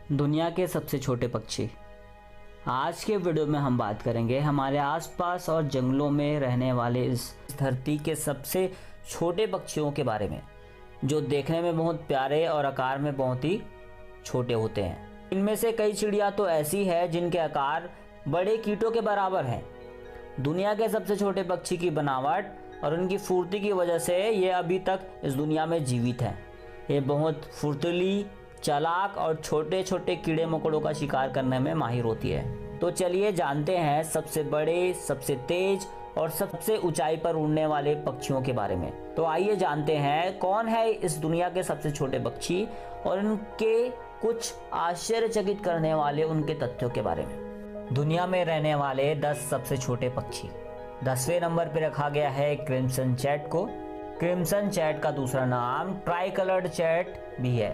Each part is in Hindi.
दुनिया के सबसे छोटे पक्षी। आज के वीडियो में हम बात करेंगे हमारे आसपास और जंगलों में रहने वाले इस धरती के सबसे छोटे पक्षियों के बारे में, जो देखने में बहुत प्यारे और आकार में बहुत ही छोटे होते हैं। इनमें से कई चिड़िया तो ऐसी है जिनके आकार बड़े कीटों के बराबर हैं। दुनिया के सबसे छोटे पक्षी की बनावट और उनकी फुर्ती की वजह से ये अभी तक इस दुनिया में जीवित हैं। ये बहुत फुर्तीली, चालाक और छोटे छोटे कीड़े मकोड़ों का शिकार करने में माहिर होती है। तो चलिए जानते हैं सबसे बड़े, सबसे तेज और सबसे ऊंचाई पर उड़ने वाले पक्षियों के बारे में। तो आइए जानते हैं कौन है इस दुनिया के सबसे छोटे पक्षी और उनके कुछ आश्चर्यचकित करने वाले उनके तथ्यों के बारे में। दुनिया में रहने वाले 10 सबसे छोटे पक्षी। 10वें नंबर पर रखा गया है क्रिम्सन चैट को। क्रिम्सन चैट का दूसरा नाम ट्राई कलर्ड चैट भी है,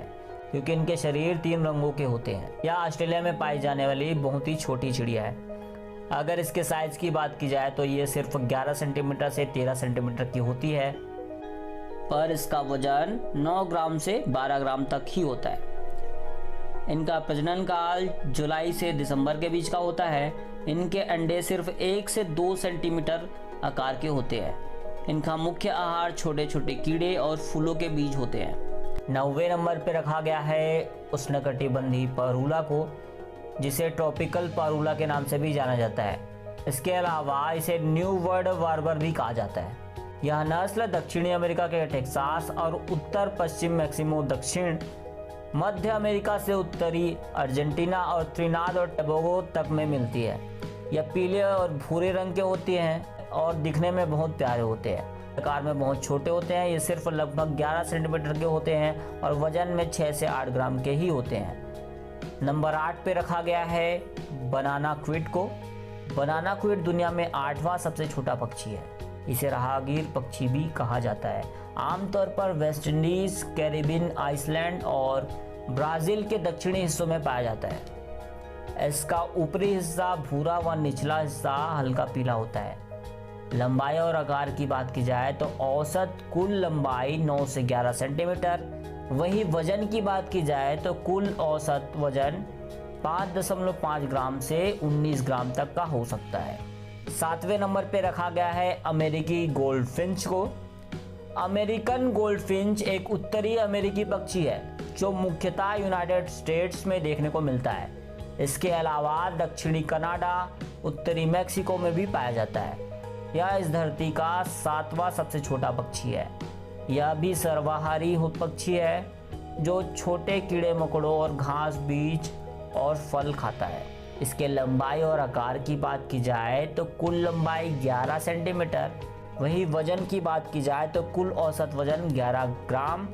क्योंकि इनके शरीर 3 रंगों के होते हैं। यह ऑस्ट्रेलिया में पाई जाने वाली बहुत ही छोटी चिड़िया है। अगर इसके साइज की बात की जाए तो ये सिर्फ 11 सेंटीमीटर से 13 सेंटीमीटर की होती है, पर इसका वजन 9 ग्राम से 12 ग्राम तक ही होता है। इनका प्रजनन काल जुलाई से दिसंबर के बीच का होता है। इनके अंडे सिर्फ 1 से 2 सेंटीमीटर आकार के होते हैं। इनका मुख्य आहार छोटे छोटे कीड़े और फूलों के बीज होते हैं। 9वें नंबर पर रखा गया है उष्णकटिबंधीय पारुला को, जिसे ट्रॉपिकल पारुला के नाम से भी जाना जाता है। इसके अलावा इसे न्यू वर्ल्ड वार्बर भी कहा जाता है। यह नस्ल दक्षिणी अमेरिका के टेक्सास और उत्तर पश्चिम मैक्सिमो, दक्षिण मध्य अमेरिका से उत्तरी अर्जेंटीना और त्रिनाद और टोबैगो तक में मिलती है। यह पीले और भूरे रंग के होती हैं और दिखने में बहुत प्यारे होते हैं। आकार में बहुत छोटे होते हैं। ये सिर्फ लगभग 11 सेंटीमीटर के होते हैं और वजन में 6 से 8 ग्राम के ही होते हैं। नंबर 8 पे रखा गया है बनाना क्विड को। बनाना क्विड दुनिया में 8वां सबसे छोटा पक्षी है। इसे राहगीर पक्षी भी कहा जाता है। आमतौर पर वेस्ट इंडीज, कैरिबियन आइसलैंड और ब्राज़ील के दक्षिणी हिस्सों में पाया जाता है। इसका ऊपरी हिस्सा भूरा व निचला हिस्सा हल्का पीला होता है। लंबाई और आकार की बात की जाए तो औसत कुल लंबाई 9 से 11 सेंटीमीटर। वही वजन की बात की जाए तो कुल औसत वजन 5.5 ग्राम से 19 ग्राम तक का हो सकता है। 7वें नंबर पे रखा गया है अमेरिकी गोल्डफिंच को। अमेरिकन गोल्डफिंच एक उत्तरी अमेरिकी पक्षी है जो मुख्यतः यूनाइटेड स्टेट्स में देखने को मिलता है। इसके अलावा दक्षिणी कनाडा, उत्तरी मैक्सिको में भी पाया जाता है। यह इस धरती का 7वां सबसे छोटा पक्षी है। यह भी सर्वाहारी पक्षी है जो छोटे कीड़े मकोड़ों और घास, बीज और फल खाता है। इसके लंबाई और आकार की बात की जाए तो कुल लंबाई 11 सेंटीमीटर। वही वजन की बात की जाए तो कुल औसत वजन 11 ग्राम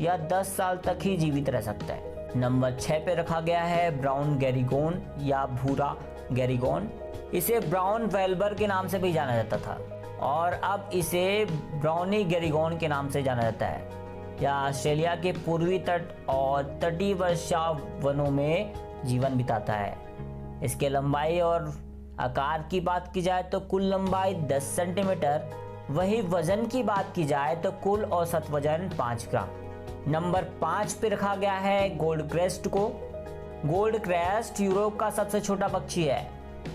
या 10 साल तक ही जीवित रह सकता है। नंबर 6 पे रखा गया है ब्राउन गैरीगोन या भूरा गैरीगोन। इसे ब्राउन वेल्बर के नाम से भी जाना जाता था और अब इसे ब्राउनी गैरीगोन के नाम से जाना जाता है। यह ऑस्ट्रेलिया के पूर्वी तट और तटीय वर्षा वनों में जीवन बिताता है। इसके लंबाई और आकार की बात की जाए तो कुल लंबाई 10 सेंटीमीटर। वही वजन की बात की जाए तो कुल औसत वजन 5 ग्राम। नंबर 5 पे रखा गया है गोल्ड क्रेस्ट को। गोल्ड क्रेस्ट यूरोप का सबसे छोटा पक्षी है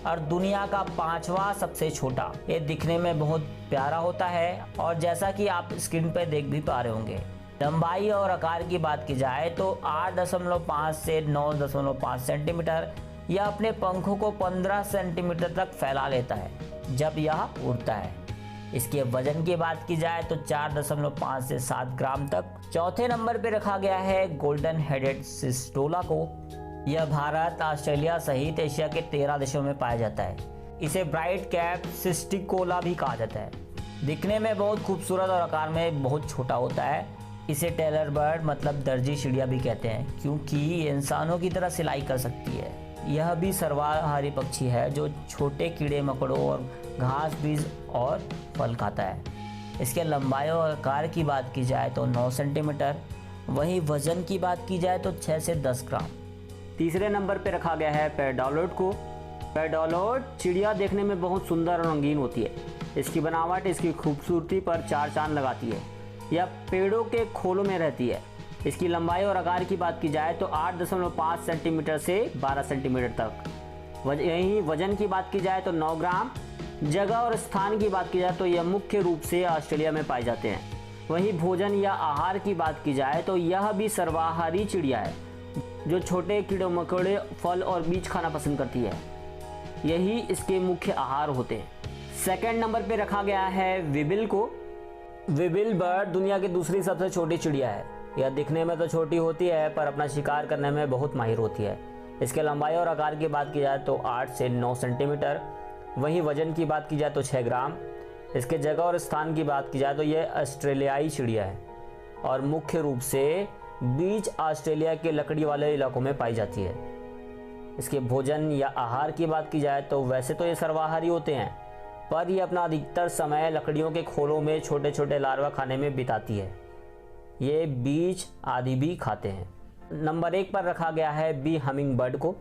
और दुनिया का 5वां सबसे छोटा। ये दिखने में बहुत प्यारा होता है और जैसा कि आप स्क्रीन पर देख भी पा रहे होंगे। लंबाई और आकार की बात की जाए तो 8.5 से 9.5 सेंटीमीटर। यह अपने पंखों को 15 सेंटीमीटर तक फैला लेता है जब यह उड़ता है। इसके वजन की बात की जाए तो 4.5 से 7 ग्राम तक। चौथे नंबर पर रखा गया है गोल्डन हेडेड सिस्टोला को। यह भारत, ऑस्ट्रेलिया सहित एशिया के 13 देशों में पाया जाता है। इसे ब्राइट कैप सिस्टिकोला भी कहा जाता है। दिखने में बहुत खूबसूरत और आकार में बहुत छोटा होता है। इसे टेलर बर्ड मतलब दर्जी चिड़िया भी कहते हैं, क्योंकि ये इंसानों की तरह सिलाई कर सकती है। यह भी सर्वाहारी पक्षी है जो छोटे कीड़े मकोड़ों और घास, बीज और फल खाता है। इसके लंबाई और आकार की बात की जाए तो 9 सेंटीमीटर। वही वजन की बात की जाए तो 6 से 10 ग्राम। तीसरे नंबर पर रखा गया है पैरडोलोट को। पैरडोलोट चिड़िया देखने में बहुत सुंदर और रंगीन होती है। इसकी बनावट इसकी खूबसूरती पर 4 चांद लगाती है। यह पेड़ों के खोलों में रहती है। इसकी लंबाई और आकार की बात की जाए तो 8.5 सेंटीमीटर से 12 सेंटीमीटर तक। यहीं वजन की बात की जाए तो 9 ग्राम। जगह और स्थान की बात की जाए तो यह मुख्य रूप से ऑस्ट्रेलिया में पाए जाते हैं। वहीं भोजन या आहार की बात की जाए तो यह भी सर्वाहारी चिड़िया है जो छोटे कीड़े मकोड़े, फल और बीज खाना पसंद करती है। यही इसके मुख्य आहार होते हैं। सेकंड नंबर पे रखा गया है विबिल को। विबिल बर्ड दुनिया की दूसरी सबसे छोटी चिड़िया है। यह दिखने में तो छोटी होती है पर अपना शिकार करने में बहुत माहिर होती है। इसके लंबाई और आकार की बात की जाए तो 8 से 9 सेंटीमीटर। वहीं वजन की बात की जाए तो 6 ग्राम। इसके जगह और स्थान की बात की जाए तो यह ऑस्ट्रेलियाई चिड़िया है और मुख्य रूप से बीच ऑस्ट्रेलिया के लकड़ी वाले इलाकों में पाई जाती है। इसके भोजन या आहार की बात की जाए तो वैसे तो ये सर्वाहारी होते हैं पर यह अपना अधिकतर समय लकड़ियों के खोलों में छोटे छोटे लार्वा खाने में बिताती है। ये बीज आदि भी खाते हैं। नंबर 1 पर रखा गया है बी हमिंग बर्ड को।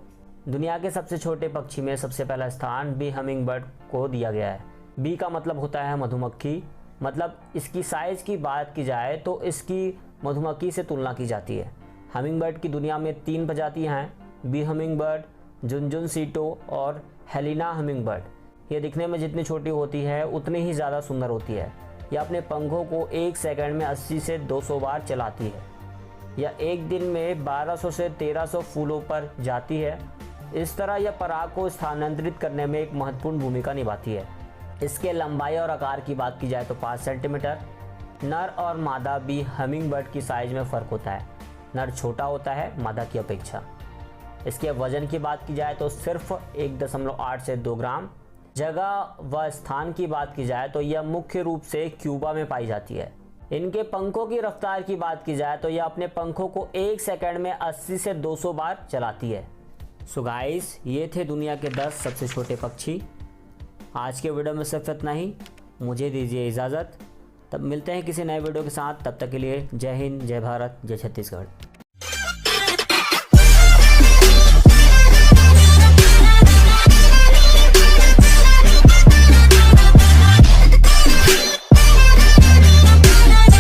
दुनिया के सबसे छोटे पक्षी में सबसे पहला स्थान बी हमिंग बर्ड को दिया गया है। बी का मतलब होता है मधुमक्खी। मतलब इसकी साइज की बात की जाए तो इसकी मधुमक्खी से तुलना की जाती है। हमिंग बर्ड की दुनिया में 3 प्रजातियां हैं, बी हमिंग बर्ड, जुनजुन सीटो और हेलिना हमिंग बर्ड। ये दिखने में जितनी छोटी होती है उतनी ही ज़्यादा सुंदर होती है। यह अपने पंखों को 1 सेकंड में 80 से 200 बार चलाती है। यह एक दिन में 1200 से 1300 फूलों पर जाती है। इस तरह यह पराग को स्थानांतरित करने में एक महत्वपूर्ण भूमिका निभाती है। इसके लंबाई और आकार की बात की जाए तो 5 सेंटीमीटर। नर और मादा बी हमिंग बर्ड की साइज में फ़र्क होता है। नर छोटा होता है मादा की अपेक्षा। इसके वजन की बात की जाए तो सिर्फ 1.8 से 2 ग्राम। जगह व स्थान की बात की जाए तो यह मुख्य रूप से क्यूबा में पाई जाती है। इनके पंखों की रफ्तार की बात की जाए तो यह अपने पंखों को 1 सेकंड में 80 से 200 बार चलाती है। सो गाइस, ये थे दुनिया के 10 सबसे छोटे पक्षी। आज के वीडियो में सिर्फ इतना ही। मुझे दीजिए इजाज़त। तब मिलते हैं किसी नए वीडियो के साथ। तब तक के लिए जय हिंद, जय भारत, जय छत्तीसगढ़।